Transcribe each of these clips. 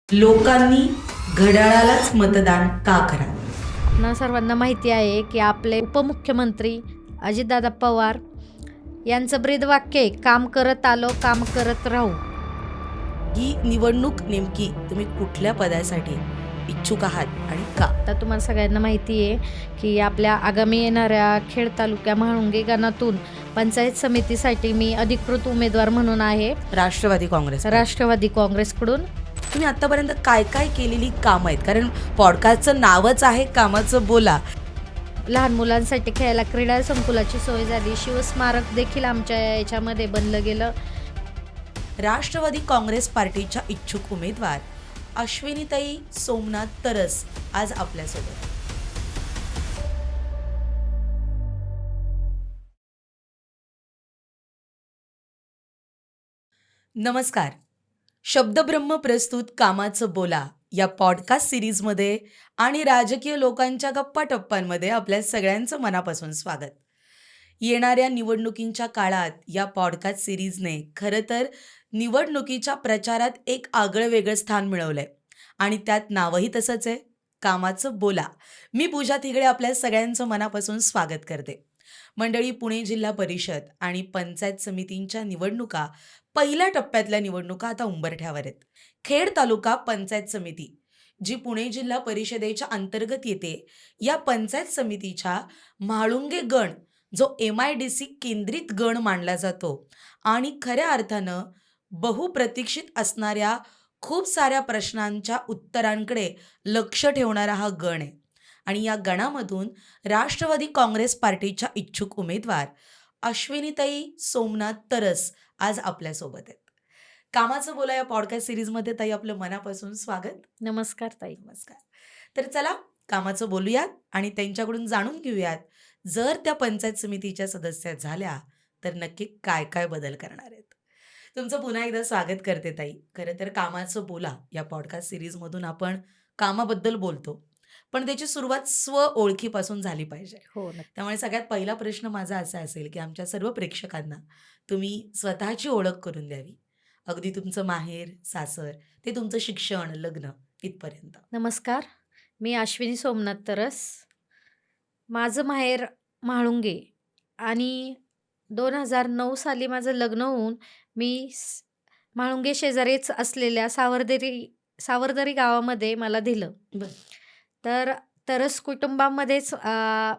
लोकांनी घड्याळालाच मतदान का करावं? ना सर्वांना माहिती आहे की आपले उपमुख्यमंत्री अजितदादा पवार यांचं ब्रीदवाक्य आहे, काम करत आलो काम करत राहू. ही निवडणूक नेमकी तुम्ही कुठल्या पदासाठी इच्छुक आहात आणि का? आता तुम्हाला सगळ्यांना माहिती आहे की आपल्या आगामी येणाऱ्या खेड तालुक्या म्हाळुंगे गणातून पंचायत समितीसाठी मी अधिकृत उमेदवार म्हणून आहे राष्ट्रवादी काँग्रेस. राष्ट्रवादी काँग्रेसकडून. तुम्ही आतापर्यंत काय काय केलेली कामं आहेत? कारण पॉडकास्टचं नावच आहे कामाचं बोला. लहान मुलांसाठी खेळायला क्रीडा संकुलाची सोय झाली, शिवस्मारक देखील आमच्या याच्यामध्ये बनलं गेलं. राष्ट्रवादी काँग्रेस पार्टीच्या इच्छुक उमेदवार अश्विनीताई सोमनाथ तरस आज आपल्यासोबत. नमस्कार. शब्दब्रह्म प्रस्तुत कामाचं बोला या पॉडकास्ट सिरीजमध्ये आणि राजकीय लोकांच्या गप्पा टप्प्यांमध्ये आपल्या सगळ्यांचं मनापासून स्वागत. येणाऱ्या निवडणुकींच्या काळात या पॉडकास्ट सिरीजने खरं तर निवडणुकीच्या प्रचारात एक आगळं वेगळं स्थान मिळवलंय आणि त्यात नावही तसंच आहे, कामाचं बोला. मी पूजा तिगडे आपल्या सगळ्यांचं मनापासून स्वागत करते. मंडळी, पुणे जिल्हा परिषद आणि पंचायत समितींच्या निवडणुका, पहिल्या टप्प्यातल्या निवडणुका आता उंबरठ्यावर आहेत. खेड तालुका पंचायत समिती जी पुणे जिल्हा परिषदेच्या अंतर्गत येते, या पंचायत समितीच्या म्हाळुंगे गण जो MIDC केंद्रित गण मानला जातो आणि खऱ्या अर्थानं बहुप्रतीक्षित असणाऱ्या खूप साऱ्या प्रश्नांच्या उत्तरांकडे लक्ष ठेवणारा हा गण आहे. आणि या गणामधून राष्ट्रवादी काँग्रेस पार्टीच्या इच्छुक उमेदवार अश्विनीताई सोमनाथ तरस आज आपल्यासोबत आहेत. कामाचं बोला या पॉडकास्ट सिरीजमध्ये ताई आपलं मनापासून स्वागत. नमस्कार ताई. नमस्कार. तर चला कामाचं बोलूयात आणि त्यांच्याकडून जाणून घेऊयात, जर त्या पंचायत समितीच्या सदस्य झाल्या तर नक्की काय काय बदल करणार आहेत. तुमचं पुन्हा एकदा स्वागत करते ताई. खरं तर कामाचं बोला या पॉडकास्ट सिरीजमधून आपण कामाबद्दल बोलतो, पण त्याची सुरुवात स्व ओळखीपासून झाली पाहिजे. हो, नक्की. त्यामुळे सगळ्यात पहिला प्रश्न माझा असा असेल की आमच्या सर्व प्रेक्षकांना तुम्ही स्वतःची ओळख करून द्यावी. अगदी तुमचं माहेर, सासर, ते तुमचं शिक्षण, लग्न इथपर्यंत. नमस्कार, मी अश्विनी सोमनाथ तरस. माझं माहेर म्हाळुंगे आणि 2009 साली माझं लग्न होऊन मी म्हाळुंगे शेजारीच असलेल्या सावरदरी गावामध्ये मला दिलं. बरं. तर तरस कुटुंबामध्येच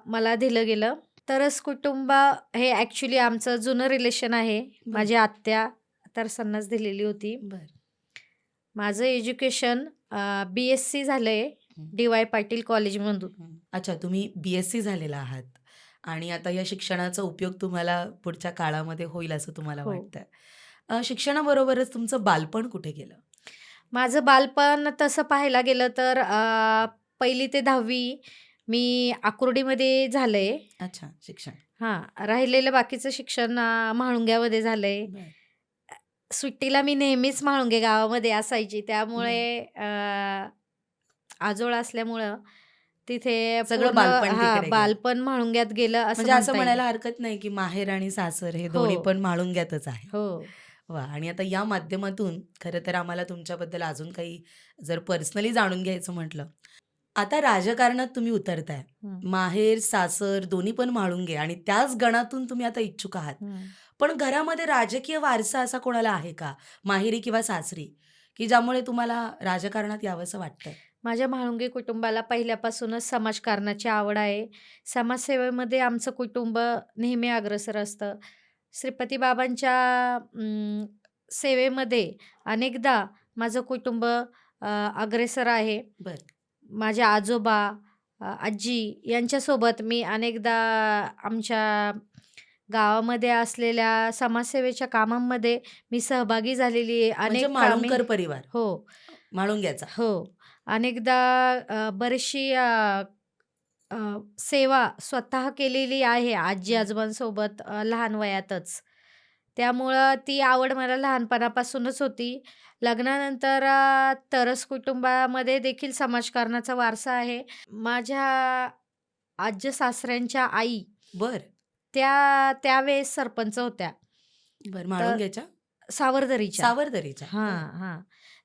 मला दिलं गेलं. तरस कुटुंब हे ॲक्च्युली आमचं जुनं रिलेशन आहे. माझी आत्या तरसांनाच दिलेली होती. बरं. माझं एज्युकेशन BSc झालंय DY पाटील कॉलेजमधून. अच्छा, तुम्ही BSc झालेला आहात आणि आता या शिक्षणाचा उपयोग तुम्हाला पुढच्या काळामध्ये होईल असं तुम्हाला हो. वाटतंय. शिक्षणाबरोबरच तुमचं बालपण कुठे गेलं? माझं बालपण तसं पाहायला गेलं तर 1ली ते 10वी मी आकुर्डीमध्ये झालंय. अच्छा, शिक्षण. हां, राहिलेलं बाकीचं शिक्षण म्हाळुंग्यामध्ये झालंय. बरं. सुट्टीला मी नेहमीच म्हाळुंगे गावामध्ये असायची, त्यामुळे आजोळ असल्यामुळं तिथे सगळं पूर्ण बालपण तिकडे गेलं. बालपण म्हाळुंग्यात गेलं असं म्हणजे असं म्हणता येईल. म्हणायला हरकत नाही की माहेर आणि सासर हे हो. दोन्ही पण म्हाळुंग्यातच आहे. हो. वा. आणि आता या माध्यमातून खरं तर आम्हाला तुमच्याबद्दल अजून काही जर पर्सनली जाणून घ्यायचं म्हटलं, आता राजकारणात तुम्ही उतरताय. हं. माहेर, सासर दोन्ही पण म्हाळुंगे आणि त्याच गणातून तुम्ही आता इच्छुक आहात. हं. पण घरामध्ये राजकीय वारसा असा कोणाला आहे का, माहेरी किंवा सासरी, की ज्यामुळे तुम्हाला राजकारणात यावंसं वाटतंय? माझ्या म्हाळुंगे कुटुंबाला पहिल्यापासूनच समाजकारणाची आवड आहे. समाजसेवेमध्ये आमचं कुटुंब नेहमी अग्रेसर असतं. श्रीपती बाबांच्या सेवेमध्ये अनेकदा माझं कुटुंब अग्रेसर आहे. बरं. माझे आजोबा, आजी यांच्यासोबत मी अनेकदा आमच्या गावामध्ये असलेल्या समाजसेवेच्या कामांमध्ये मी सहभागी झालेली आहे. म्हणजे अनेक कामे म्हाळुंकर परिवार, हो, म्हाळुंग्याचा. हो. अनेकदा बरीचशी अ, सेवा स्वतः केलेली आहे आजी-आजोबांसोबत लहान वयातच. त्यामुळं ती आवड मला लहानपणापासूनच होती. लग्नानंतर तरस कुटुंबामध्ये देखील समाजकारणाचा वारसा आहे. माझ्या आज्या-सासऱ्यांच्या आई बरं. त्यावेळेस सरपंच होत्या. बरं. तर म्हाळुंग्याच्या? सावरदरीच्या. सावरदरीच्या. बरं. हां, हां.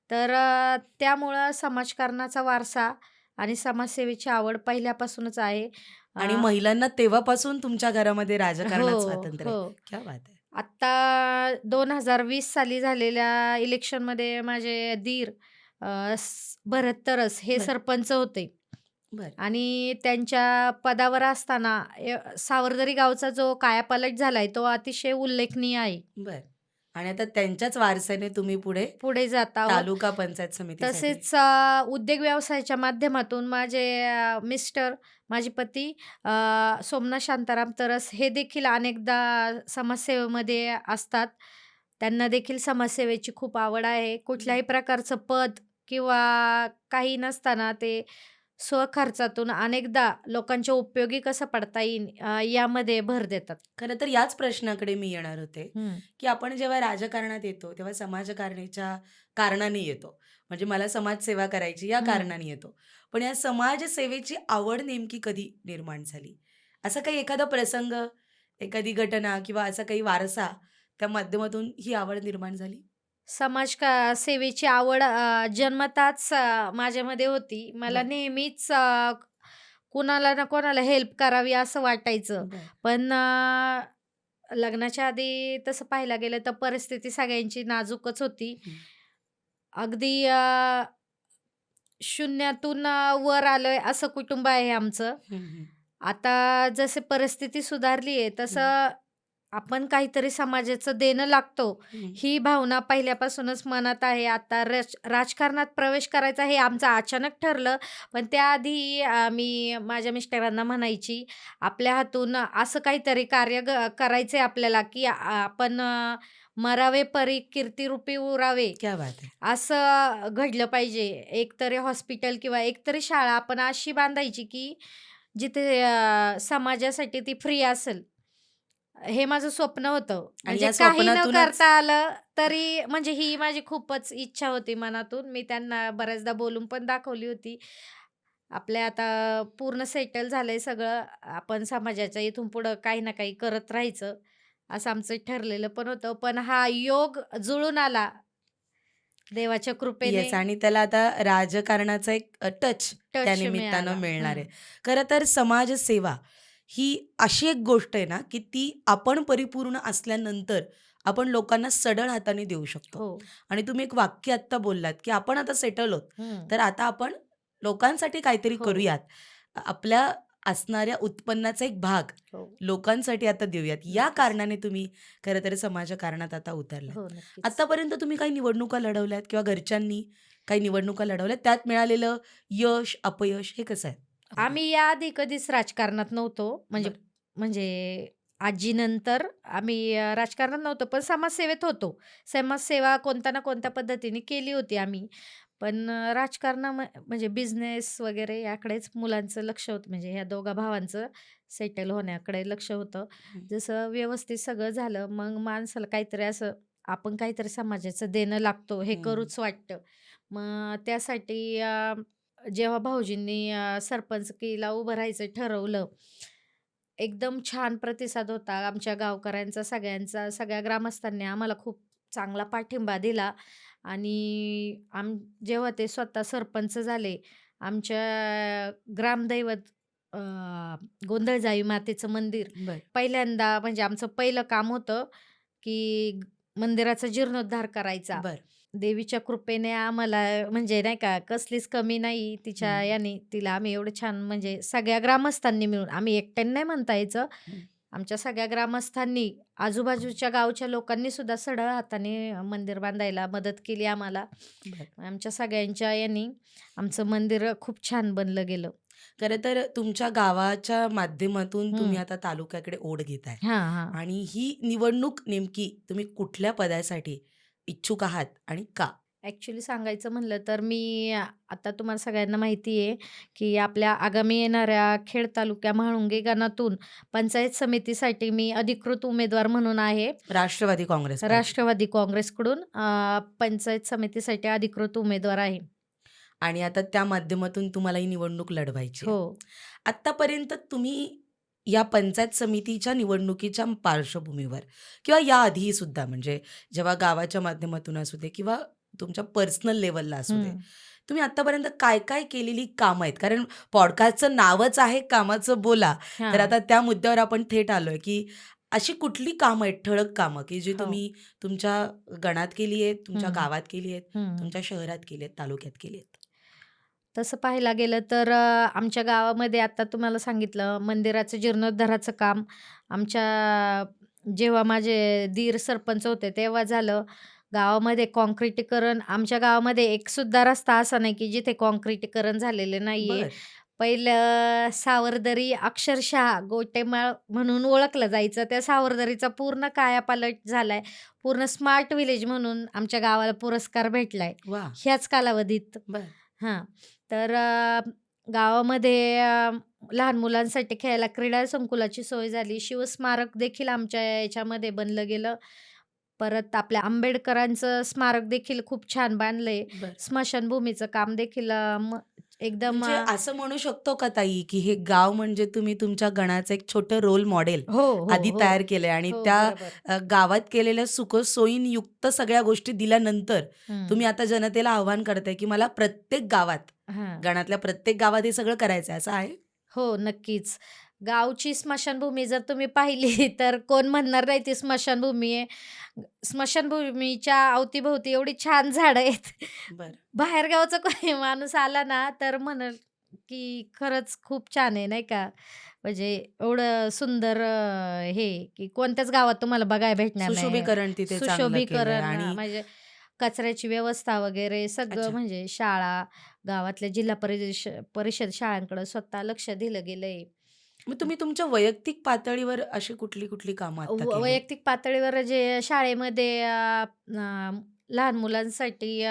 तर त्यामुळं समाजकारणाचा वारसा आणि समाजसेवेची आवड पहिल्यापासूनच आहे. आणि अ, महिलांना तेव्हापासून तुमच्या घरामध्ये हो, राजकारणात स्वातंत्र्य आहे. हो. क्या बात है! आत्ता 2020 साली झालेल्या इलेक्शनमध्ये माझे दीर भरत तरस हे बरं, सरपंच होते बरं, आणि त्यांच्या पदावर असताना सावरदरी गावचा जो कायापालट झालाय तो अतिशय उल्लेखनीय आहे. बरं. आणि आता त्यांच्याच वारसाने तुम्ही पुढे पुढे जात आहोत. तालुका पंचायत समितीसाठी तसेच उद्योग व्यवसायाच्या माध्यमातून माझे मिस्टर, माझे पती सोमनाथ शांताराम तरस हे देखील अनेकदा समाजसेवेमध्ये असतात. त्यांना देखील समाजसेवेची खूप आवड आहे. बरं. कुठल्याही प्रकारचं पद किंवा काही नसताना ते स्वखर्चातून अनेकदा लोकांच्या उपयोगी कसं पडता येईल यामध्ये भर देतात. खरं तर याच प्रश्नाकडे मी येणार होते, हं, की आपण जेव्हा राजकारणात येतो, तेव्हा समाजकारणीच्या कारणाने येतो. म्हणजे मला समाजसेवा करायची या हं. कारणाने येतो. पण या समाजसेवेची आवड नेमकी कधी निर्माण झाली? असा काही एखादा प्रसंग, एखादी घटना किंवा असा काही वारसा त्या माध्यमातून ही आवड निर्माण झाली? सेवेची आवड जन्मताच माझ्यामध्ये होती. मला बरं, नेहमीच कुणाला ना कोणाला हेल्प करावी असं वाटायचं. बरं. पण लग्नाच्या आधी तसं पाहायला गेलं तर परिस्थिती सगळ्यांची नाजूकच होती. हं, अगदी शून्यातून वर आलोय असं कुटुंब आहे आमचं. हं, हं, आता जसे परिस्थिती सुधारली आहे हं, तसं आपण काहीतरी समाजाचं देणं लागतो, हं. ही भावना पहिल्यापासूनच मनात आहे. आता राजकारणात प्रवेश करायचा हे आमचं अचानक ठरलं. पण त्याआधी मी माझ्या मिस्टरांना म्हणायची, "आपल्या हातून असं काहीतरी कार्य करायचंय आपल्याला, की आपण मरावे परी कीर्तिरूपी उरावे." क्या बात है! असं घडलं पाहिजे. एकतरी हॉस्पिटल किंवा एकतरी शाळा आपण अशी बांधायची, की जिथे समाजासाठी ती फ्री असेल. हे माझं स्वप्न होतं. आणि म्हणजे या काही न स्वप्नातूनच करता आलं तरी म्हणजे ही माझी खूपच इच्छा होती मनातून. मी त्यांना बऱ्याचदा बोलून पण दाखवली होती. आपल्या आता पूर्ण सेटल झालंय सगळं. आपण समाजाच्या इथून पुढं काही ना काही करत राहायचं, असं आमचं ठरलेलं पण होतं. पण हा योग जुळून आला देवाच्या कृपेने. येस आणि त्याला आता राजकारणाचा एक टच त्या टच निमित्तानं मिळाला. मिळणार हं. आहे. खरं तर समाजसेवा ही अशी एक गोष्ट आहे ना, की ती आपण परिपूर्ण असल्यानंतर आपण लोकांना सढळ हाताने देऊ शकतो. हो. आणि तुम्ही एक वाक्य आत्ता बोललात, की आपण आता सेटल आहोत. हं. तर आता आपण लोकांसाठी काहीतरी हो, करूयात. आपल्या असणाऱ्या उत्पन्नाचा एक भाग हो. लोकांसाठी आता देऊयात. या नक्कीच. कारणाने तुम्ही खरं तर समाजकारणात आता उतरलात. हो, नक्कीच. आत्तापर्यंत तुम्ही काही निवडणुका लढवल्यात किंवा घरच्यांनी काही निवडणुका लढवल्यात, त्यात मिळालेलं यश, अपयश हे कसं आहे? अगोदर? आम्ही याआधी कधीच राजकारणात नव्हतो. म्हणजे बरं. म्हणजे आजीनंतर आम्ही राजकारणात नव्हतो, पण समाजसेवेत होतो. समाजसेवा कोणत्या ना कोणत्या पद्धतीने केली होती आम्ही. पण म्हणजे बिझनेस वगैरे याकडेच मुलांचं लक्ष होतं. म्हणजे ह्या दोघा भावांचं सेटल होण्याकडे लक्ष होतं. हं, जसं व्यवस्थित सगळं झालं, मग माणसाला काहीतरी असं आपण काहीतरी समाजाचं देणं लागतो, हे हं. करूच वाटतं. मग त्यासाठी जेव्हा भाऊजींनी सरपंचकीला उभं राहायचं ठरवलं, एकदम छान प्रतिसाद होता आमच्या गावकऱ्यांचा, सगळ्यांचा. सगळ्या ग्रामस्थांनी आम्हाला खूप चांगला पाठिंबा दिला आणि जेव्हा ते स्वतः सरपंच झाले, आमच्या ग्रामदैवत अ, गोंधळजाई मातेचं मंदिर बरं, पहिल्यांदा म्हणजे आमचं पहिलं काम होतं, की मंदिराचा जीर्णोद्धार करायचा. बरं. देवीच्या कृपेने आम्हाला म्हणजे नाही का कसलीच कमी नाही तिच्या हं, याने तिला आम्ही एवढं छान म्हणजे सगळ्या ग्रामस्थांनी मिळून आम्ही एकट्याने नाही म्हणता यायचं. हं. आमच्या सगळ्या ग्रामस्थांनी, आजूबाजूच्या गावच्या लोकांनी सुद्धा सढळ हाताने मंदिर बांधायला मदत केली आम्हाला. बरं. आमच्या सगळ्यांच्या यांनी आमचं मंदिर खूप छान बनलं गेलं. खरं तर तुमच्या गावाच्या माध्यमातून तुम्ही हं. आता तालुक्याकडे ओढ घेताय हां, हां. आणि ही निवडणूक नेमकी तुम्ही कुठल्या पदासाठी इच्छुक आहात आणि का? ॲक्च्युली सांगायचं म्हणलं तर मी आता तुम्हाला सगळ्यांना माहिती आहे, की आपल्या आगामी येणाऱ्या खेड तालुक्या म्हाळुंगे गणातून पंचायत समितीसाठी मी अधिकृत उमेदवार म्हणून आहे. राष्ट्रवादी काँग्रेस पार्टी. राष्ट्रवादी काँग्रेसकडून पंचायत समितीसाठी अधिकृत उमेदवार आहे. आणि आता त्या माध्यमातून तुम्हाला ही निवडणूक लढवायची हो. आहे. आत्तापर्यंत तुम्ही या पंचायत समितीच्या निवडणुकीच्या पार्श्वभूमीवर किंवा याआधीही सुद्धा म्हणजे जेव्हा गावाच्या माध्यमातून असू दे किंवा तुमच्या पर्सनल लेव्हलला असू दे. हं. तुम्ही आत्तापर्यंत काय-काय केलेली कामं आहेत? कारण पॉडकास्टचं नावच आहे कामाचं बोला. तर हां. आता त्या मुद्द्यावर आपण थेट आलोय, की अशी कुठली कामं आहेत, ठळक कामं, की जी हो. तुम्ही तुमच्या गणात केली आहेत, तुमच्या हं, गावात केली आहेत, हं. तुमच्या शहरात केली आहेत, तालुक्यात केली आहेत? तसं पाहायला गेलं तर आमच्या गावामध्ये आता तुम्हाला सांगितलं मंदिराचं जीर्णोद्धाराचं काम आमच्या जेव्हा माझे दीर सरपंच होते तेव्हा झालं. गावामध्ये काँक्रिटीकरण आमच्या गावामध्ये एक सुद्धा रस्ता असा नाही की जिथे काँक्रिटीकरण झालेले नाहीये. बरं. पहिलं सावरदरी अक्षरशः गोटेमाळ म्हणून ओळखलं जायचं. त्या सावरदरीचा पूर्ण कायापालट झालाय. पूर्ण स्मार्ट विलेज म्हणून आमच्या गावाला पुरस्कार भेटलाय. वाह! ह्याच कालावधीत. बरं. हां. तर गावामध्ये लहान मुलांसाठी खेळायला क्रीडा संकुलाची सोय झाली. शिवस्मारक देखील आमच्या याच्यामध्ये बनलं गेलं. परत आपल्या आंबेडकरांचं स्मारक देखील खूप छान बांधलंय. बरं. स्मशानभूमीचं काम देखील एकदम म्हणजे असं म्हणू शकतो का ताई, की हे गाव म्हणजे तुम्ही तुमच्या गणाचं एक छोटं रोल मॉडेल हो, हो, आधी हो. तयार केलंय आणि हो, त्या बरोबर. गावात केलेल्या सुखसोयींयुक्त सगळ्या गोष्टी दिल्यानंतर हं. तुम्ही आता जनतेला आव्हान करताय, की मला प्रत्येक गावात, हां. गणातल्या प्रत्येक गावात हे सगळं करायचं आहे, असं आहे? हो, नक्कीच. गावची स्मशानभूमी जर तुम्ही पाहिली तर कोण म्हणणार नाही ती स्मशानभूमी आहे. स्मशानभूमीच्या अवतीभोवती एवढी छान झाडं आहेत. बरं. बाहेरगावचा कोणी माणूस आला ना, तर म्हणेल की खरंच खूप छान आहे, नाही का? म्हणजे एवढं सुंदर हे की कोणत्याच गावात तुम्हाला बघायला भेटणार नाही. सुशोभीकरण तिथे चांगलं केलंय सुशोभीकरण आणि म्हणजे कचऱ्याची व्यवस्था वगैरे सगळं अच्छा. म्हणजे शाळा, गावातल्या जिल्हा परिषद शाळांकडे स्वतः लक्ष दिलं गेलंय. मग तुम्ही तुमच्या वैयक्तिक पातळीवर अशी कुठली कामं आत्ता केली आहेत? वैयक्तिक पातळीवर जे शाळेमध्ये लहान मुलांसाठी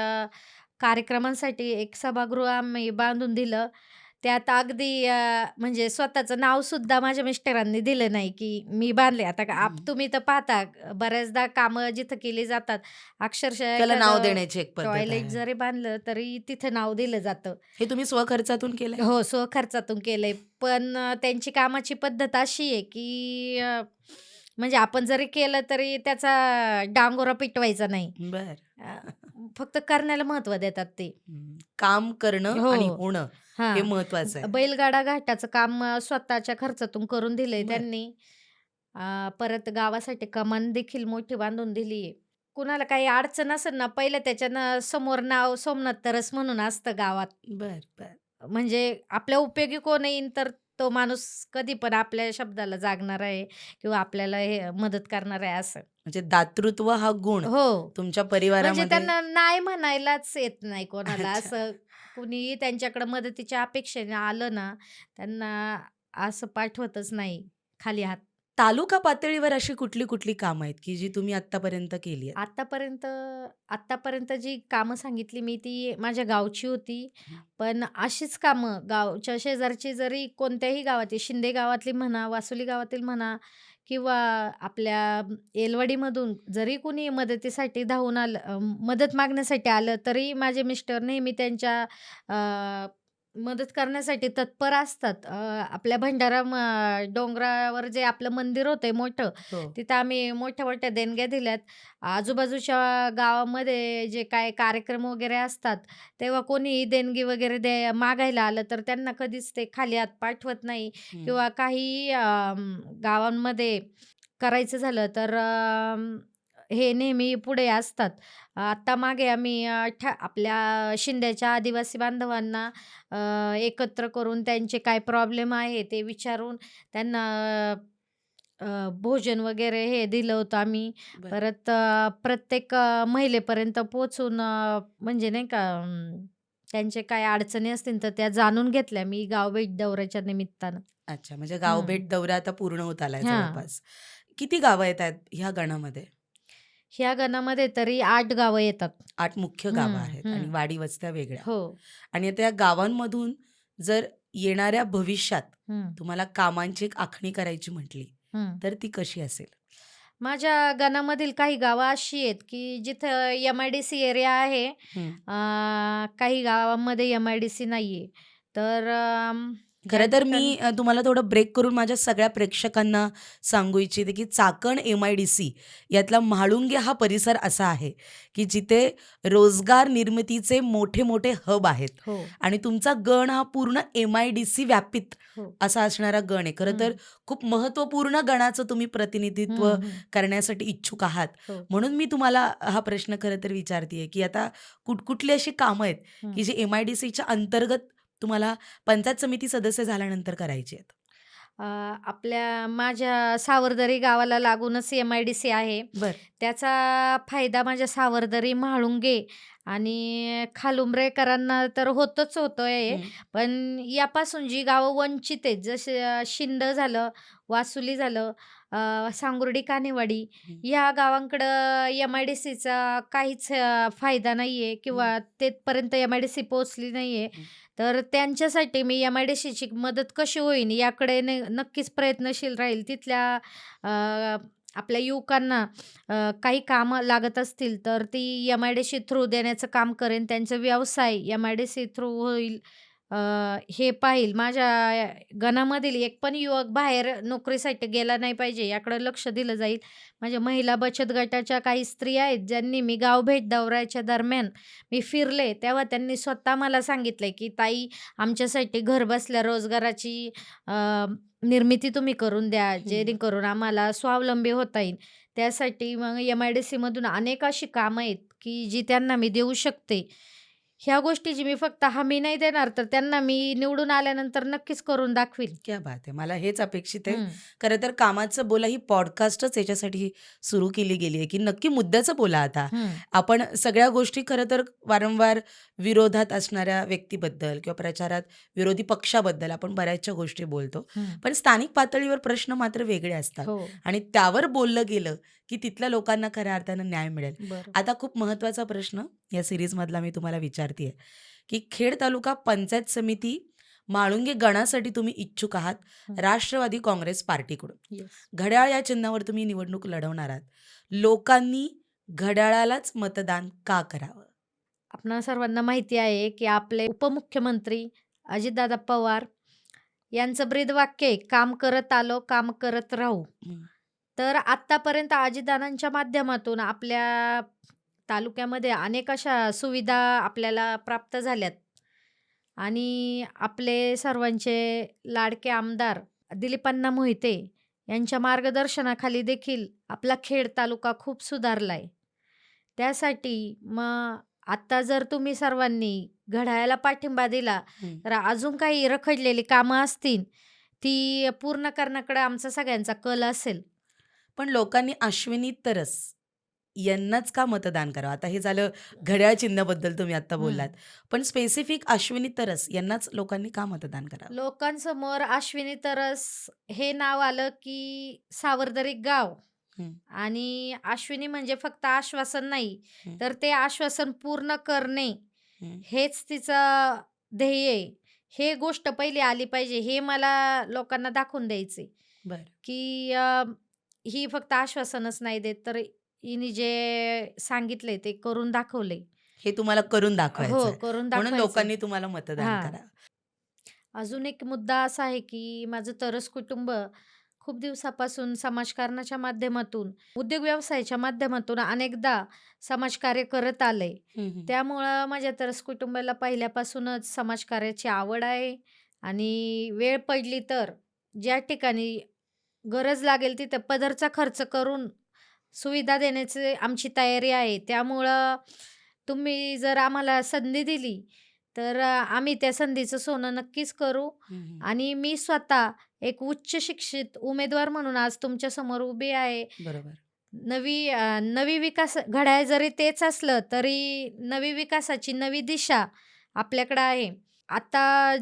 कार्यक्रमांसाठी एक सभागृह आम्ही बांधून दिलं. त्यात अगदी म्हणजे स्वतःचं नावसुद्धा माझ्या मिस्टरांनी दिलं नाही, की मी बांधले. आता हं. तुम्ही तर पाहता बऱ्याचदा कामं जिथं केली जातात, अक्षरशः त्याला नाव एखादं देण्याची एक पद्धत टॉयलेट आहे. जरी बांधलं, तरी तिथं नाव दिलं जातं. हे तुम्ही स्वखर्चातून केलंय? हो, स्वखर्चातून केलंय. पण त्यांची कामाची पद्धत अशी आहे, की म्हणजे आपण जरी केलं तरी त्याचा डांगोरा पिटवायचा नाही. बरं. अ, फक्त करण्याला महत्त्व देतात ते. काम करणं हो. आणि होणं हे हां. महत्वाचं आहे. बैलगाडा घाटाचं काम स्वतःच्या खर्चातून करून दिलंय बरं. त्यांनी. परत गावासाठी कमान देखील मोठी बांधून दिली. कुणाला काही अडचण असेल ना, पहिलं त्याच्यानं समोर नाव सोमनाथ तरस म्हणून असतं गावात. बरं, बरं. म्हणजे आपल्या उपयोगी कोण येईन तर तो माणूस कधी पण आपल्या शब्दाला जागणार आहे किंवा आपल्याला हे मदत करणार आहे असं. म्हणजे दातृत्व हा गुण हो. तुमच्या म्हणजे परिवारामध्ये त्यांना नाही म्हणायलाच येत नाही कोणाला. अच्छा. असं कुणीही त्यांच्याकडे मदतीच्या अपेक्षेने आलं ना, त्यांना असं पाठवतच नाही खाली हात. तालुका पातळीवर अशी कुठली कामं आहेत, की जी तुम्ही आत्तापर्यंत केली आहेत? आत्तापर्यंत आत्तापर्यंत जी कामं सांगितली मी ती माझ्या गावची होती. हं. पण अशीच कामं गावच्या शेजारची जरी कोणत्याही गावातील शिंदे गावातली म्हणा, वासुली गावातील म्हणा किंवा आपल्या एलवाडीमधून जरी कुणी मदतीसाठी धावून आलं मदत मागण्यासाठी आलं तरी माझे मिस्टर नेहमी त्यांच्या मदत करण्यासाठी तत्पर असतात. आपल्या भंडारा डोंगरावर जे आपलं मंदिर होतंय मोठं, हो. तिथं आम्ही मोठ्या-मोठ्या देणग्या दिल्यात. आजूबाजूच्या गावामध्ये जे काही कार्यक्रम वगैरे असतात, तेव्हा कोणीही देणगी वगैरे मागायला आलं, तर त्यांना कधीच ते खाली हात पाठवत नाही हं. किंवा काही गावांमध्ये करायचं झालं तर हे नेहमी पुढे असतात. आता मागे आम्ही आपल्या शिंद्याच्या आदिवासी बांधवांना एकत्र करून त्यांचे काय प्रॉब्लेम आहे ते विचारून त्यांना भोजन वगैरे हे दिलं होतं आम्ही. बरं. परत प्रत्येक महिलेपर्यंत पोहोचून म्हणजे नाही का त्यांचे काय अडचणी असतील तर त्या जाणून घेतल्या मी गावभेट दौऱ्याच्या निमित्तानं. अच्छा. म्हणजे हं. गावभेट दौरा आता पूर्ण होत आलाय हां. जवळपास. किती गावं येतायत ह्या गणामध्ये? ह्या गणामध्ये तरी 8 गावं येतात. 8 मुख्य गावं हं, आहेत आणि हं. वाडी-वस्त्या वेगळ्या. हो. आणि आता या गावांमधून जर येणाऱ्या भविष्यात हं, तुम्हाला कामांची एक आखणी करायची म्हटली, हं. तर ती कशी असेल? माझ्या गणामधील काही गावं अशी आहेत, की जिथं एम-आय-डी-सी एरिया आहे. हं. काही गावांमध्ये एम-आय-डी-सी नाहीये. तर ज्या खरं तर मी ठिकाणी तुम्हाला थोडं ब्रेक करून माझ्या सगळ्या प्रेक्षकांना सांगू इच्छिते, की चाकण एम-आय-डी-सी यातला म्हाळुंगे हा परिसर असा आहे, की जिथे रोजगार निर्मितीचे मोठे-मोठे हब आहेत हो, आणि तुमचा गण हा पूर्ण एम-आय-डी-सी व्यापित हो. असा असणारा गण आहे. खरं तर हं. खूप महत्त्वपूर्ण गणाचं तुम्ही प्रतिनिधित्व हं, हं. करण्यासाठी इच्छुक आहात. हो. म्हणून मी तुम्हाला हा प्रश्न खरं तर विचारतीये, की आता कुठकुठली अशी कामं आहेत, हं. की जी एम-आय-डी-सीच्या अंतर्गत तुम्हाला पंचायत समिती सदस्य झाल्यानंतर करायची आहेत? अ, माझ्या सावरदरी गावाला लागूनच एम-आय-डी-सी आहे. बरं. त्याचा फायदा माझ्या सावरदरी, म्हाळुंगे आणि खालुंबरेकरांना तर होतच होतोय. हं, पण यापासून जी गावं वंचित आहेत, जसे शिंद झालं, वासुली झालं, सांगुर्डी, कानेवाडी हं, या गावांकडं एम-आय-डी-सीचा काहीच फायदा नाहीये हं, किंवा तिथपर्यंत एम-आय-डी-सी पोहोचली नाहीये. हं. तर त्यांच्यासाठी मी एम-आय-डी-सीची मदत कशी होईल याकडे नक्कीच प्रयत्नशील राहील. तिथल्या अ, आपल्या युवकांना काही कामं लागत असतील, तर ती एम-आय-डी-सी थ्रू देण्याचं काम करेन. त्यांचा व्यवसाय एम-आय-डी-सी थ्रू होईल अ, हे पाहील. माझ्या गणामधील एक पण युवक बाहेर नोकरीसाठी गेला नाही पाहिजे, याकडे लक्ष दिलं जाईल. माझ्या महिला बचत गटाच्या काही स्त्रिया आहेत, ज्यांनी मी गावभेट दौऱ्याच्या दरम्यान मी फिरले, तेव्हा त्यांनी स्वतः मला सांगितलंय, की "ताई, आमच्यासाठी घरबसल्या रोजगाराची अ, निर्मिती तुम्ही करून द्या, हं. जेणेकरून आम्हाला स्वावलंबी होता येईल." त्यासाठी मग एम-आय-डी-सीमधून अनेक अशी कामं आहेत, की जी त्यांना मी देऊ शकते. ह्या गोष्टीची मी फक्त हमी नाही देणार, तर त्यांना मी निवडून आल्यानंतर नक्कीच करून दाखवीन. क्या बात है! मला हेच अपेक्षित आहे. हं, खरं तर कामाचं बोला ही पॉडकास्टच याच्यासाठी सुरू केली गेली आहे, की नक्की मुद्द्याचं बोला आता. हं, आपण सगळ्या गोष्टी खरं तर वारंवार विरोधात असणाऱ्या व्यक्तीबद्दल किंवा प्रचारात विरोधी पक्षाबद्दल आपण बऱ्याचशा गोष्टी बोलतो. हं. पण स्थानिक पातळीवर प्रश्न मात्र वेगळे असतात हो, आणि त्यावर बोललं गेलं, की तिथल्या लोकांना खऱ्या अर्थानं न्याय मिळेल. बरं. आता खूप महत्त्वाचा प्रश्न या सीरीजमधला मी तुम्हाला विचारते आहे, की खेड तालुका पंचायत समिती म्हाळुंगे गणासाठी तुम्ही इच्छुक आहात हं. राष्ट्रवादी काँग्रेस पार्टीकडून. येस. घड्याळ या चिन्हावर तुम्ही निवडणूक लढवणार आहात. लोकांनी घड्याळालाच मतदान का करावं? आपणा सर्वांना माहिती आहे, की आपले उपमुख्यमंत्री अजितदादा पवार यांचं ब्रीदवाक्य आहे, "काम करत आलो, काम करत राहू." हं, तर आत्तापर्यंत अजितदादांच्या माध्यमातून आपल्या तालुक्यामध्ये अनेक अशा सुविधा आपल्याला प्राप्त झाल्यात आणि आपले सर्वांचे लाडके आमदार दिलीपअण्णा मोहिते यांच्या मार्गदर्शनाखाली देखील आपला खेड तालुका खूप सुधारलाय. त्यासाठी मग आता जर तुम्ही सर्वांनी घड्याळाला पाठिंबा दिला, हं. तर अजून काही रखडलेली कामं असतील, ती पूर्ण करण्याकडे आमचा सगळ्यांचा कल असेल. पण लोकांनी अश्विनी तरस यांनाच का मतदान करावं? आता हे झालं घड्याळ चिन्हाबद्दल तुम्ही आत्ता हं. बोललात. पण स्पेसिफिक अश्विनी तरस यांनाच लोकांनी का मतदान करावं? लोकांसमोर अश्विनी तरस हे नाव आलं, की सावरदरी गाव हं, आणि अश्विनी म्हणजे फक्त आश्वासन नाही, हं, तर ते आश्वासन पूर्ण करणे हं. हेच तिचं ध्येय आहे. हे गोष्ट पहिली आली पाहिजे, हे मला लोकांना दाखवून द्यायचंय, बरं. की ही फक्त आश्वासनच नाही देत, तर हिने जे सांगितलंय ते करून दाखवलंय. हे तुम्हाला करून हो, दाखवायचं आहे. करून म्हणून दाखवायचंय. लोकांनी तुम्हाला मतदान हां. करावं. अजून एक मुद्दा असा आहे, की माझं तरस कुटुंब खूप दिवसापासून समाजकारणाच्या माध्यमातून, उद्योग व्यवसायाच्या माध्यमातून अनेकदा समाजकार्य करत आलंय. हं, हं. त्यामुळं माझ्या तरस कुटुंबाला पहिल्यापासूनच समाजकार्याची आवड आहे आणि वेळ पडली तर ज्या ठिकाणी गरज लागेल तिथे पदरचा खर्च करून सुविधा देण्याची आमची तयारी आहे. त्यामुळं तुम्ही जर आम्हाला संधी दिली, तर आम्ही त्या संधीचं सोनं नक्कीच करू हं, हं. आणि मी स्वतः एक उच्च शिक्षित उमेदवार म्हणून आज तुमच्यासमोर उभी आहे. बरोबर. नवी विकास घड्याळ जरी तेच असलं, तरी नवी विकासाची नवी दिशा आपल्याकडं आहे. आता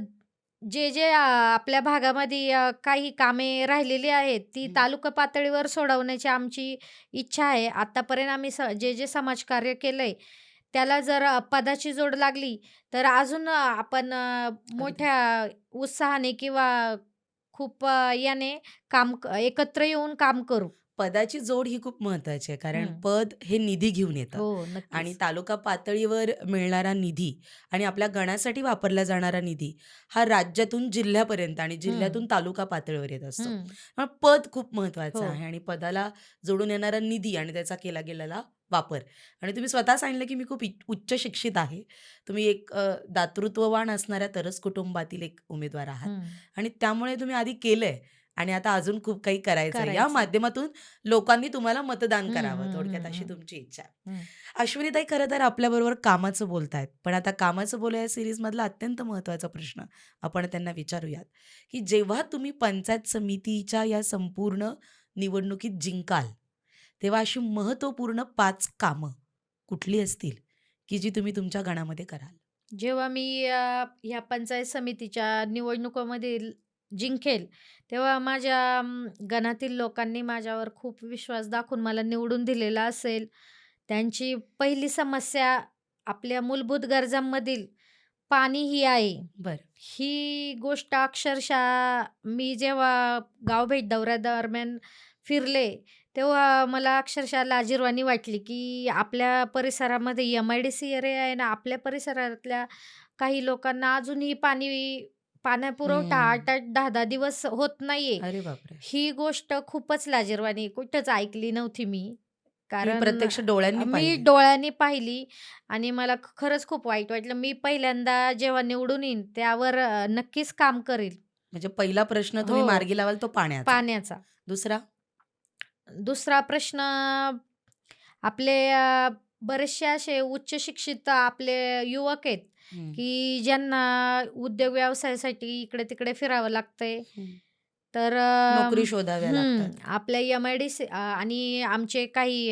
जे आपल्या भागामध्ये काही कामे राहिलेली आहेत, ती हं. तालुका पातळीवर सोडवण्याची आमची इच्छा आहे. आत्तापर्यंत आम्ही जे समाजकार्य केलंय, त्याला जर पदाची जोड लागली, तर अजून आपण अगदी. मोठ्या उत्साहाने किंवा खूप याने एकत्र येऊन काम करू. पदाची जोड ही खूप महत्वाची आहे. कारण हं. पद हे निधी घेऊन येतं हो, आणि नक्कीच. तालुका पातळीवर मिळणारा निधी आणि आपल्या गणासाठी वापरला जाणारा निधी हा राज्यातून जिल्ह्यापर्यंत आणि हं, जिल्ह्यातून तालुका पातळीवर येत असतो. हं. पण पद खूप महत्वाचं हो. आहे आणि पदाला जोडून येणारा निधी आणि त्याचा केला गेलेला वापर आणि तुम्ही स्वतः सांगितलं, की मी खूप उच्च शिक्षित आहे. तुम्ही एक दातृत्ववान असणाऱ्या तरस कुटुंबातील एक उमेदवार आहात हं. आणि त्यामुळे तुम्ही आधी केलंय आणि आता अजून खूप काही करायचं आहे. या करायचंय. माध्यमातून लोकांनी तुम्हाला मतदान हं, करावं. हं, थोडक्यात हं, अशी हं. तुमची इच्छा आहे. हं. अश्विनीताई खरं तर आपल्याबरोबर कामाचं बोलतायत. पण आता कामाचं बोलूया या सीरीजमधला अत्यंत महत्त्वाचा प्रश्न आपण त्यांना विचारूयात, की जेव्हा तुम्ही पंचायत समितीच्या या संपूर्ण निवडणुकीत जिंकाल, तेव्हा अशी महत्त्वपूर्ण 5 कामं कुठली असतील, की जी तुम्ही तुमच्या गणामध्ये कराल? जेव्हा मी ह्या पंचायत समितीच्या निवडणुकामध्ये जिंकेल, तेव्हा माझ्या गणातील लोकांनी माझ्यावर खूप विश्वास दाखवून मला निवडून दिलेला असेल. त्यांची पहिली समस्या आपल्या मूलभूत गरजांमधील पाणी ही आहे. बरं. ही गोष्ट अक्षरशः मी जेव्हा गावभेट दौऱ्यादरम्यान फिरले, तेव्हा मला अक्षरशः लाजिरवाणी वाटली, की आपल्या परिसरामध्ये एम-आय-डी-सी एरिया आहे ना, आपल्या परिसरातल्या काही लोकांना अजूनही पाणीपुरवठा हं. 8-8, 10-10 दिवस होत नाहीये. अरे बापरे! ही गोष्ट खूपच लाजिरवाणी कुठंच ऐकली नव्हती मी. तुम्ही कारण प्रत्यक्ष डोळ्यांनी मी पाहिली. डोळ्यांनी पाहिली आणि मला खरंच खूप वाईट वाटलं. मी पहिल्यांदा जेव्हा निवडून येईन त्यावर नक्कीच काम करील. म्हणजे पहिला प्रश्न तुम्ही हो, मार्गी लावाल तो पाण्याचा. पाण्याचा. दुसरा? दुसरा प्रश्न आपले बरेचसे असे उच्च शिक्षित आपले युवक आहेत, हं, की ज्यांना उद्योग व्यवसायासाठी इकडे-तिकडे फिरावं लागतंय. हं. तर नोकरी शोधाव्या लागतात. आपल्या एम-आय-डी-सी आणि आमचे काही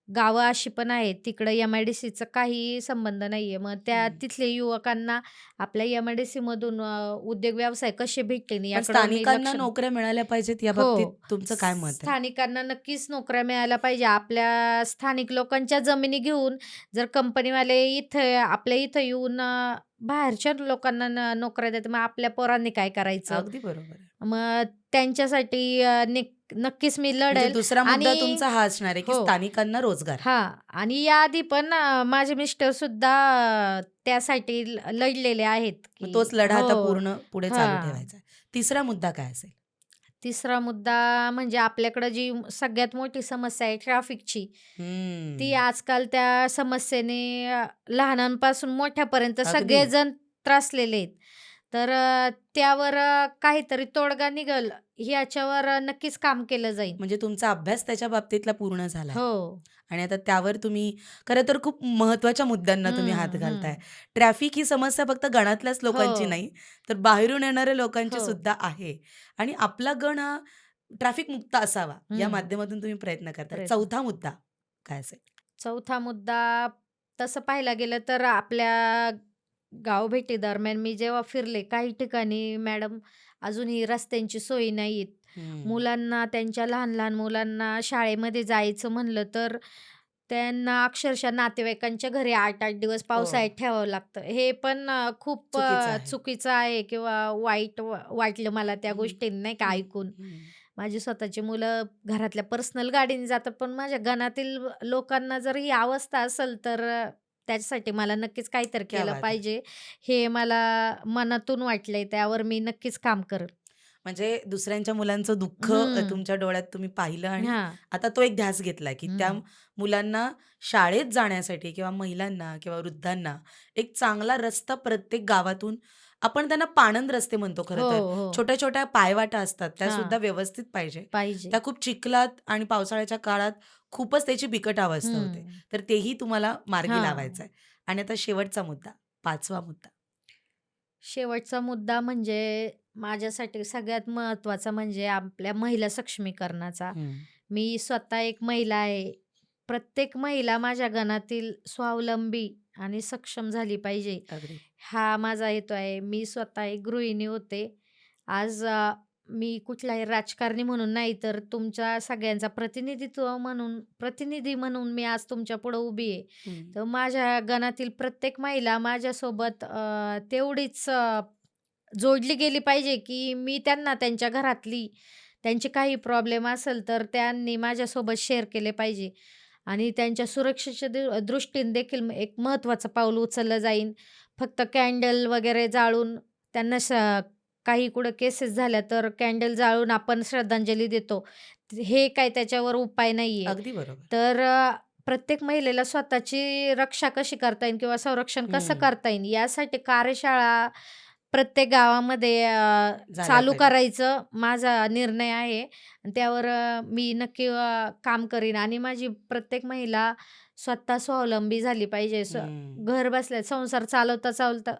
गावं अशी पण आहेत, तिकडं एम-आय-डी-सीचा काही संबंध नाहीये. मग हं. तिथले युवकांना आपल्या एम-आय-डी-सीमधून उद्योग व्यवसाय कसे भेटतील पण याकडं मी स्थानिकांना लक्ष नोकऱ्या मिळाल्या पाहिजेत याबाबतीत हो. तुमचं काय मत आहे? स्थानिकांना नक्कीच नोकऱ्या मिळायला पाहिजे. आपल्या स्थानिक लोकांच्या जमिनी घेऊन जर कंपनीवाले इथं आपल्या इथं येऊन बाहेरच्या लोकांना नोकऱ्या देतात, मग आपल्या पोरांनी काय करायचं? अगदी बरोबर आहे. मग त्यांच्यासाठी नक्कीच मी म्हणजे लढेल दुसरा मुद्दा आणि तुमचा हा असणार आहे, की हो. स्थानिकांना रोजगार. हां. आणि याआधी पण माझे मिस्टरसुद्धा त्यासाठी लढलेले आहेत, मग की तोच लढा हो. आता पूर्ण पुढे चालू हां. ठेवायचा आहे. तिसरा मुद्दा काय असेल? तिसरा मुद्दा म्हणजे आपल्याकडं जी सगळ्यात मोठी समस्या आहे ट्रॅफिकची. ती हं. आजकाल त्या समस्येने लहानांपासून मोठ्यापर्यंत अगदी. सगळेजण त्रासलेले आहेत. तर त्यावर काहीतरी तोडगा निघेल ह्याच्यावर नक्कीच काम केलं जाईल. म्हणजे तुमचा अभ्यास त्याच्या बाबतीतला पूर्ण झालाय. हो. आणि आता त्यावर तुम्ही खरं तर खूप महत्त्वाच्या मुद्द्यांना तुम्ही हात हं, घालताय. हं. ट्रॅफिक ही समस्या फक्त गणातल्याच लोकांची हो, नाही, तर बाहेरून येणाऱ्या लोकांची हो. सुद्धा आहे. आणि आपला गण हा ट्रॅफिक मुक्त असावा, या हं. माध्यमातून तुम्ही प्रयत्न करताय. प्रयत्न. चौथा मुद्दा काय असेल? चौथा मुद्दा तसं पाहायला गेलं तर आपल्या गावभेटीदरम्यान मी जेव्हा फिरले, काही ठिकाणी मॅडम अजूनही रस्त्यांची सोय नाहीत. हं. मुलांना त्यांच्या लहान-लहान मुलांना शाळेमध्ये जायचं म्हणलं तर त्यांना अक्षरशः नातेवाईकांच्या घरी 8-8 दिवस हो, पावसाळ्यात ठेवावं लागतं. हे पण खूप चुकीचं आहे. चुकीचं आहे किंवा वाईट वाटलं मला त्या हं, गोष्टींनी नाही का हं, ऐकून. हं. माझी स्वतःची मुलं घरातल्या पर्सनल गाडीने जातात, पण माझ्या गणातील लोकांना जर ही अवस्था असेल तर त्याच्यासाठी मला नक्कीच काहीतरी क्या केलं बात है! पाहिजे. हे मला मनातून वाटलंय. त्यावर मी नक्कीच काम करेल. म्हणजे दुसऱ्यांच्या मुलांचं दुःख हं. तुमच्या डोळ्यात तुम्ही पाहिलं आणि हां. आता तो एक ध्यास घेतलाय, की त्या हं. मुलांना शाळेत जाण्यासाठी किंवा महिलांना किंवा वृद्धांना एक चांगला रस्ता प्रत्येक गावातून आपण त्यांना पाणंद रस्ते म्हणतो खरं हो, तर. हो. छोट्या-छोट्या पायवाटा असतात, त्यासुद्धा हां. व्यवस्थित पाहिजे. पाहिजे. त्या खूप चिखलात आणि पावसाळ्याच्या काळात खूपच त्याची बिकट अवस्था होते. हं. तर तेही तुम्हाला मार्गी लावायचं हां. आहे. आणि आता शेवटचा मुद्दा, 5वा मुद्दा. शेवटचा मुद्दा म्हणजे माझ्यासाठी सगळ्यात महत्त्वाचा म्हणजे आपल्या महिला सक्षमीकरणाचा. हं, मी स्वतः एक महिला आहे. प्रत्येक महिला माझ्या गणातील स्वावलंबी आणि सक्षम झाली पाहिजे, अगदी. हा माझा हेतू आहे. मी स्वतः एक गृहिणी होते. आज मी कुठलाही राजकारणी म्हणून नाही, तर तुमच्या सगळ्यांचा प्रतिनिधी म्हणून मी आज तुमच्या पुढे उभी आहे. हं. तर माझ्या गणातील प्रत्येक महिला माझ्यासोबत तेवढीच जोडली गेली पाहिजे, की मी त्यांना त्यांच्या घरातली त्यांचे काही प्रॉब्लेम असेल तर त्यांनी माझ्यासोबत शेअर केले पाहिजे आणि त्यांच्या सुरक्षेच्या दृष्टीने देखील एक महत्त्वाचं पाऊल उचललं जाईल. फक्त कॅन्डल वगैरे जाळून त्यांना काही कुठं केसेस झाल्या तर कॅन्डल जाळून आपण श्रद्धांजली देतो. हे काही त्याच्यावर उपाय नाहीये. अगदी बरोबर. तर प्रत्येक महिलेला स्वतःची रक्षा कशी करता येईल किंवा संरक्षण कसं हं. करता येईल यासाठी कार्यशाळा प्रत्येक गावामध्ये झाल्या चालू पाहिजेत. करायचं माझा निर्णय आहे. आणि त्यावर मी नक्की काम करीन आणि माझी प्रत्येक महिला स्वतः स्वावलंबी झाली पाहिजे. हं. घर बसल्या संसार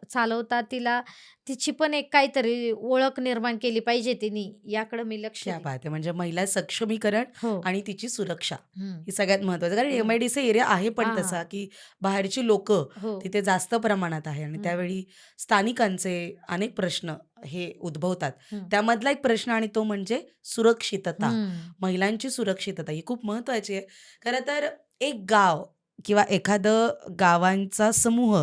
चालवता तिला तिची पण एक काहीतरी ओळख निर्माण केली पाहिजे तिनी. याकडे मी लक्ष क्या देईन. बात है! म्हणजे महिला सक्षमीकरण हो. आणि तिची सुरक्षा हं. ही सगळ्यात महत्त्वाचं. कारण हं. एम-आय-डी-सी एरिया आहे पण हां, तसा, हां. की बाहेरची लोकं हो. तिथे जास्त प्रमाणात आहे आणि हं. त्यावेळी स्थानिकांचे अनेक प्रश्न हे उद्भवतात. हं. त्यामधला एक प्रश्न आणि तो म्हणजे सुरक्षितता. हं. महिलांची सुरक्षितता ही खूप महत्त्वाची आहे. खरं तर एक गाव किंवा एखादं गावांचा समूह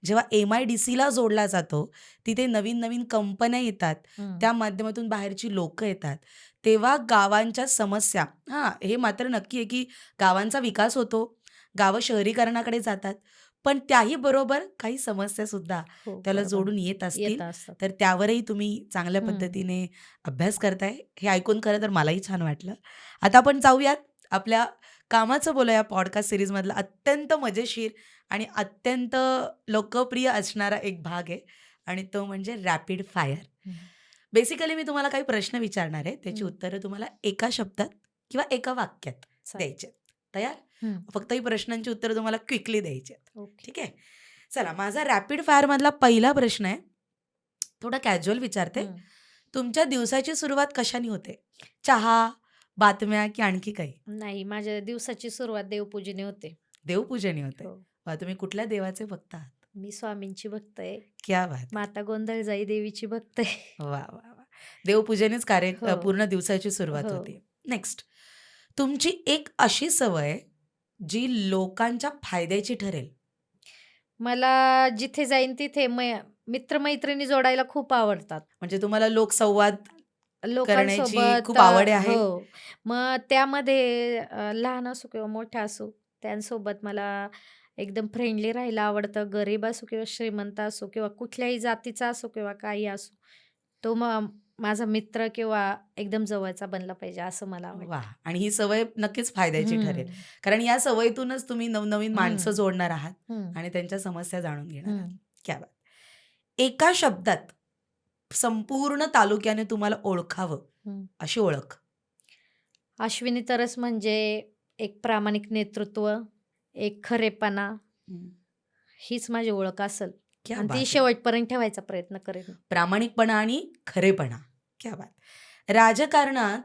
जेव्हा एम-आय-डी-सीला जोडला जातो, तिथे नवीन-नवीन कंपन्या येतात, हं. त्या माध्यमातून बाहेरची लोकं येतात. तेव्हा गावांच्या समस्या हे मात्र नक्की आहे, की गावांचा विकास होतो, गावं शहरीकरणाकडे जातात. पण त्याही बरोबर काही समस्यासुद्धा हो, त्याला बरोबर. जोडून येत असतील. येत असतात. तर त्यावरही तुम्ही चांगल्या हं. पद्धतीने अभ्यास करताय, हे ऐकून खरं तर मलाही छान वाटलं. आता आपण जाऊयात आपल्या कामाचं बोला या पॉडकास्ट सीरीजमधला अत्यंत मजेशीर आणि अत्यंत लोकप्रिय असणारा एक भाग आहे आणि तो म्हणजे रॅपिड फायर. हं. बेसिकली मी तुम्हाला काही प्रश्न विचारणार आहे. त्याची हं. उत्तरं तुम्हाला एका शब्दात किंवा एका वाक्यात चालेल. द्यायची आहेत. तयार? हं. फक्त ही प्रश्नांची उत्तरं तुम्हाला क्विकली द्यायची आहेत. ओके. ठीक आहे? चला माझा रॅपिड फायरमधला पहिला प्रश्न आहे. थोडा कॅज्युअल विचारते. हं. तुमच्या दिवसाची सुरुवात कशाने होते? चहा, बातम्या की आणखी काही? नाही, माझ्या दिवसाची सुरुवात देवपूजेने होते. देवपूजेने होते. हो. वा तुम्ही कुठल्या देवाचे भक्त आहात? मी स्वामींची भक्त आहे. क्या बात है! माता गोंधळजाई देवीची भक्त आहे. वाह, वाह, वाह! देवपूजेनेच हो. पूर्ण दिवसाची सुरुवात हो. होते. नेक्स्ट तुमची एक अशी सवय जी लोकांच्या फायद्याची ठरेल. मला जिथे जाईन तिथे मित्र-मैत्रिणी जोडायला खूप आवडतात. म्हणजे तुम्हाला लोकसंवाद करण्याची लोकांसोबत खूप आवड आहे. हो. मग त्यामध्ये लहान असो किंवा मोठा असो, त्यांसोबत मला एकदम फ्रेंडली राहायला आवडतं. गरीब असो किंवा श्रीमंत असो किंवा कुठल्याही जातीचा असो किंवा काही असो. तो माझा मित्र किंवा एकदम जवळचा बनला पाहिजे असं मला आवडतं. वाह! आणि ही सवय नक्कीच फायद्याची ठरेल. हं. कारण या सवयीतूनच तुम्ही नवनवीन माणसं हं. जोडणार आहात हं. आणि त्यांच्या समस्या जाणून घेणार आहात. हं. क्या बात! एका शब्दात संपूर्ण तालुक्याने तुम्हाला ओळखावं हं. अशी ओळख. अश्विनी तरस म्हणजे एक प्रामाणिक नेतृत्व, एक खरेपणा, हं. हीच माझी ओळख असेल क्या आणि बात ती है! शेवटपर्यंत ठेवायचा प्रयत्न करेन. प्रामाणिकपणा आणि खरेपणा. क्या बात! राजकारणात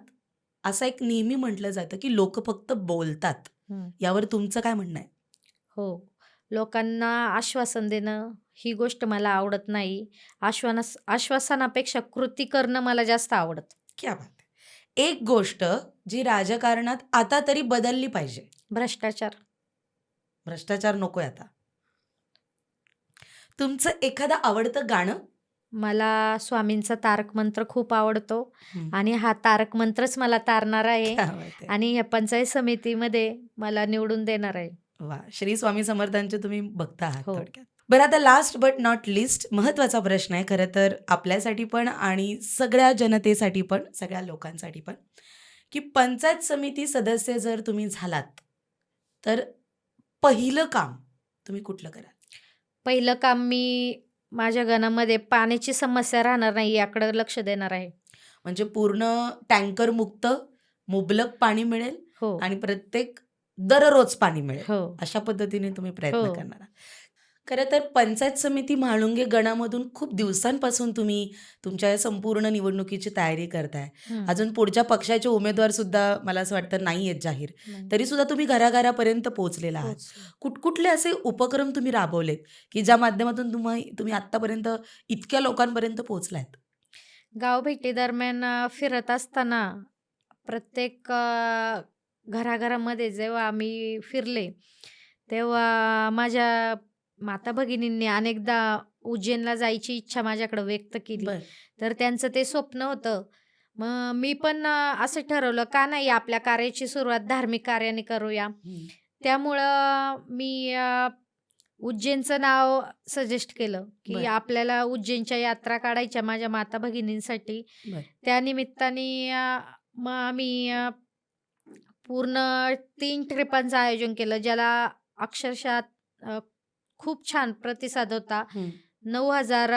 असं एक नेहमी म्हटलं जातं, की लोकं फक्त बोलतात. हं. यावर तुमचं काय म्हणणं आहे? हो. लोकांना आश्वासन देणं ही गोष्ट मला आवडत नाही. आश्वासनापेक्षा कृती करणं मला जास्त आवडतं. क्या बात है! एक गोष्ट जी राजकारणात आता तरी बदलली पाहिजे. भ्रष्टाचार. भ्रष्टाचार नकोय आता. तुमचं एखादं आवडतं गाणं? मला स्वामींचा तारक मंत्र खूप आवडतो हं. आणि हा तारक मंत्रच मला तारणार आहे क्या बात है! आणि या पंचायत समितीमध्ये मला निवडून देणार आहे. वाह! श्री स्वामी समर्थांचे तुम्ही भक्त आहात हो. थोडक्यात. बरं आता लास्ट बट नॉट लिस्ट महत्त्वाचा प्रश्न आहे खरं तर आपल्यासाठी पण आणि सगळ्या जनतेसाठी पण, सगळ्या लोकांसाठी पण, की पंचायत समिती सदस्य जर तुम्ही झालात, तर पहिलं काम तुम्ही कुठलं कराल? पहिलं काम मी माझ्या गणामध्ये पाण्याची समस्या राहणार नाही याकडे लक्ष देणार आहे. म्हणजे पूर्ण टँकर मुक्त, मुबलक पाणी मिळेल हो. आणि प्रत्येक दररोज पाणी मिळेल. हो. अशा पद्धतीने तुम्ही प्रयत्न हो. करणार आहात. खरं तर पंचायत समिती म्हाळुंगे गणामधून खूप दिवसांपासून तुम्ही तुमच्या या संपूर्ण निवडणुकीची तयारी करताय. हं. अजून पुढच्या पक्षाचे उमेदवारसुद्धा मला असं वाटतं नाही आहेत जाहीर. नाही. तरीसुद्धा तुम्ही घराघरापर्यंत पोहोचलेला आहात. पोहोचलो. कुठले असे उपक्रम तुम्ही राबवलेत, की ज्या माध्यमातून तुम्ही आत्तापर्यंत इतक्या लोकांपर्यंत पोहोचलात? गावभेटी दरम्यान फिरत असताना प्रत्येक घराघरामध्ये जेव्हा आम्ही फिरले, तेव्हा माझ्या माता भगिनींनी अनेकदा उज्जैनला जायची इच्छा माझ्याकडे व्यक्त केली. बरं. तर त्यांचं ते स्वप्न होतं. मग मी पण असं ठरवलं का नाही आपल्या कार्याची सुरुवात धार्मिक कार्याने करूया. हं. त्यामुळं मी उज्जैनचं नाव सजेस्ट केलं, की बरं, आपल्याला उज्जैनच्या यात्रा काढायच्या माझ्या माता-भगिनींसाठी. बरं. त्या निमित्ताने मग आम्ही पूर्ण 3 ट्रिपांचं आयोजन केलं, ज्याला अक्षरशः अ, खूप छान प्रतिसाद होता. हं. 9,000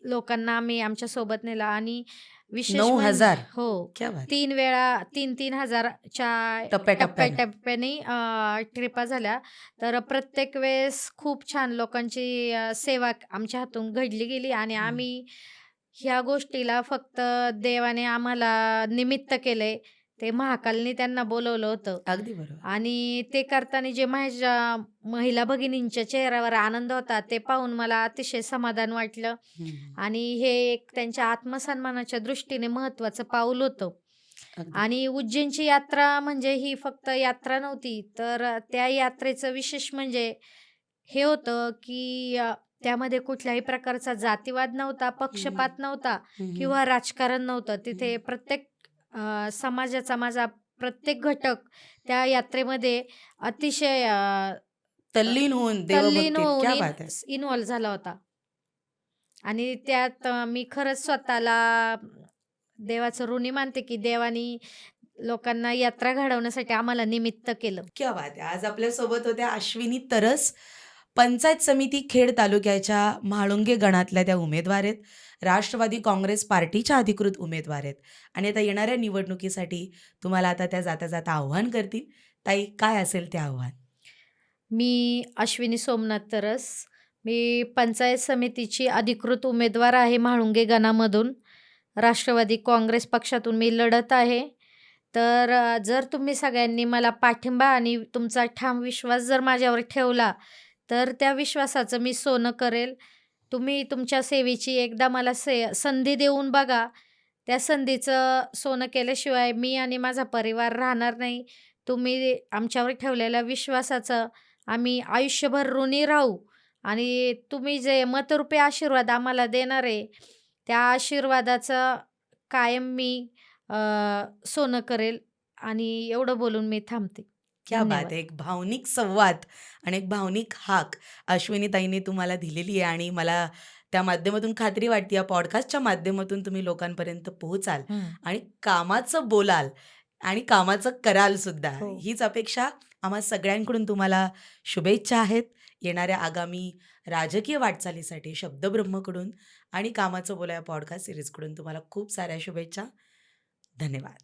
लोकांना आम्ही आमच्यासोबत नेलं आणि विशेष म्हणजे 9,000 हो, क्या बात है! 3 वेळा 3-3 हजारच्या टप्प्या-टप्प्याने. टप्प्याटप्प्याने ट्रिपा झाल्या. तर प्रत्येक वेळेस खूप छान लोकांची सेवा आमच्या हातून घडली गेली आणि हं. आम्ही ह्या गोष्टीला फक्त देवाने आम्हाला निमित्त केलंय. ते महाकालनी त्यांना बोलवलं होतं. अगदी बरोबर. आणि ते करताना जे माझ्या महिला भगिनींच्या चेहऱ्यावर आनंद होता, ते पाहून मला अतिशय समाधान वाटलं हं. आणि हे एक त्यांच्या आत्मसन्मानाच्या दृष्टीने महत्त्वाचं पाऊल होतं. अगदी. आणि उज्जैनची यात्रा म्हणजे ही फक्त यात्रा नव्हती, तर त्या यात्रेचं विशेष म्हणजे हे होतं, की त्यामध्ये कुठल्याही प्रकारचा जातीवाद नव्हता, हं, हं. पक्षपात नव्हता हं, हं. किंवा राजकारण नव्हतं. तिथे हं. प्रत्येक समाजाचा माझा प्रत्येक घटक त्या यात्रेमध्ये अतिशय अ, तल्लीन होऊन तल्लीन देवभक्तीत. होऊन क्या बात है! इन्व्हॉल्व झाला होता. आणि त्यात मी खरंच स्वतःला देवाचं ऋणी मानते, की देवानी लोकांना यात्रा घडवण्यासाठी आम्हाला निमित्त केलं. क्या बात है! आज आपल्यासोबत होत्या अश्विनी तरस, पंचायत समिती खेड तालुक्याच्या म्हाळुंगे गणातल्या त्या उमेदवार आहेत. राष्ट्रवादी काँग्रेस पार्टीच्या अधिकृत उमेदवार आहेत आणि आता येणाऱ्या निवडणुकीसाठी तुम्हाला आता त्या जाता-जाता आव्हान करतील. ताई, काय असेल ते आव्हान? मी अश्विनी सोमनाथ तरस. मी पंचायत समितीची अधिकृत उमेदवार आहे म्हाळुंगे गणामधून. राष्ट्रवादी काँग्रेस पक्षातून मी लढत आहे. तर जर तुम्ही सगळ्यांनी मला पाठिंबा आणि तुमचा ठाम विश्वास जर माझ्यावर ठेवला, तर त्या विश्वासाचं मी सोनं करेल. तुम्ही तुमच्या सेवेची एकदा मला संधी देऊन बघा. त्या संधीचं सोनं केल्याशिवाय मी आणि माझा परिवार राहणार नाही. तुम्ही आमच्यावर ठेवलेल्या विश्वासाचं आम्ही आयुष्यभर ऋणी राहू आणि तुम्ही जे मतरूपी आशीर्वाद आम्हाला देणार आहे, त्या आशीर्वादाचं कायम मी सोनं करेल आणि एवढं बोलून मी थांबते. क्या बात धन्यवाद. है! एक भावनिक संवाद आणि एक भावनिक हाक अश्विनीताईंनी तुम्हाला दिलेली आहे आणि मला त्या माध्यमातून खात्री वाटते, या पॉडकास्टच्या माध्यमातून तुम्ही लोकांपर्यंत पोहोचाल हं. आणि कामाचं बोलाल आणि कामाचं कराल सुद्धा. हो. हीच अपेक्षा आम्हा सगळ्यांकडून तुम्हाला शुभेच्छा आहेत. येणाऱ्या आगामी राजकीय वाटचालीसाठी शब्दब्रह्मकडून आणि कामाचं बोला या पॉडकास्ट सीरीजकडून तुम्हाला खूप साऱ्या शुभेच्छा. धन्यवाद.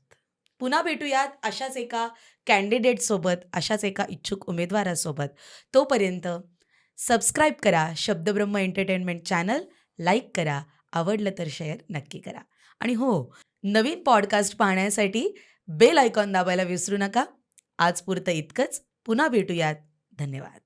पुन्हा भेटूयात अशाच एका कॅन्डिडेटसोबत, अशाच एका इच्छुक उमेदवारासोबत. तोपर्यंत सबस्क्राईब करा शब्दब्रह्म एंटरटेनमेंट चॅनल, लाईक करा, आवडलं तर शेअर नक्की करा. आणि हो, नवीन पॉडकास्ट पाहण्यासाठी बेल आयकॉन दाबायला विसरू नका. आजपुरतं इतकंच. पुन्हा भेटूयात. धन्यवाद.